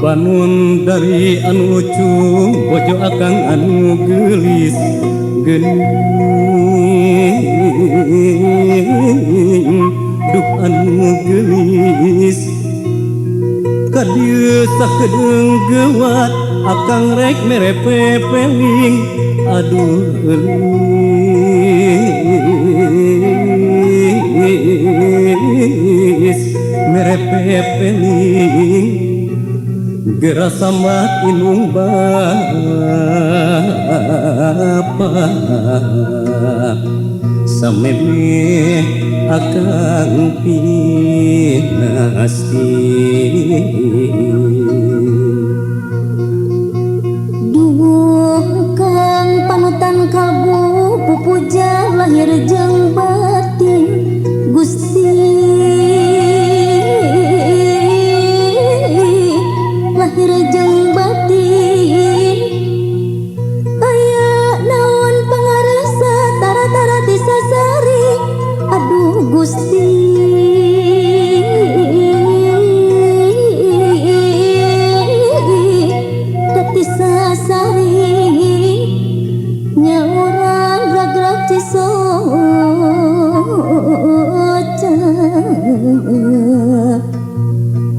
Bangun dari anu ucung bojo akang anu gelis geuning duh anu gelis ka dieu sakedeung gewat akang rek mere pepeling aduh gelis mere pepeling gerasa mat inung bapa sameme akang pinasti duh kang panutan kalbu pupuja lahir jeung batin Gusti lahir jeung batin aya naon pangarasa tara-tara disasari aduh Gusti tati sasari nya urang ragrag cisoca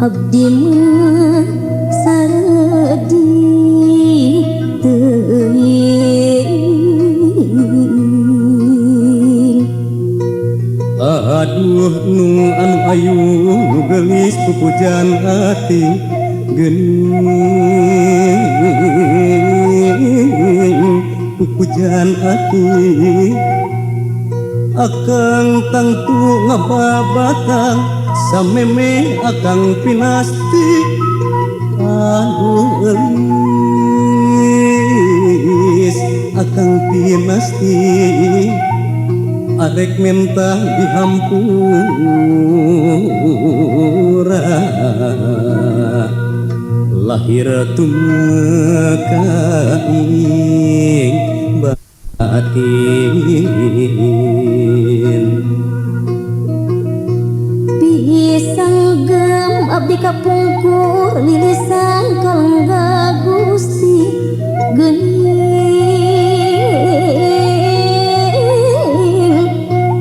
abdi mah saradi teuing aduh nu anu ayu nu gelis pupujan hati geuning pupujan hati akang tangtu ngababatang sameme akang pinasti aduh gelis akang pinasti arek mentah dihampura lahir tumekaing batin pisang gem abdi kapungkur lilisan kalengga Gusti geuning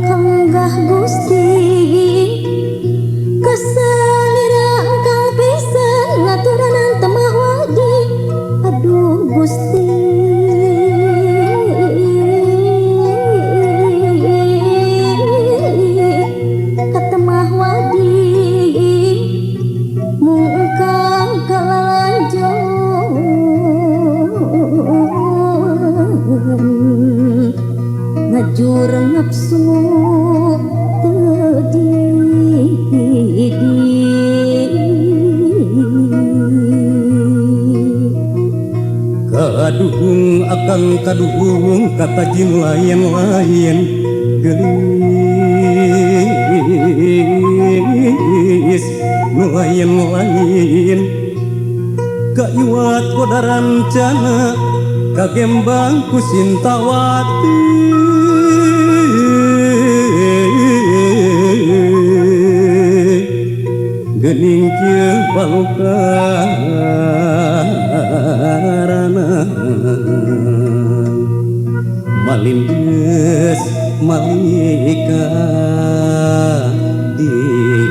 kalengga Gusti kasalira kang pisan ngaturanan temah wadi aduh Gusti katemah wadi mungkang kalalanjong ngajur nafsu tedidi kaduhung akang kaduhung kata jin lain-lain gelis nu lain-lain kaiwat kodaran cana kagembang ku Sintawati geuning kieu balukarana malindeus malika diri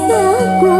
taku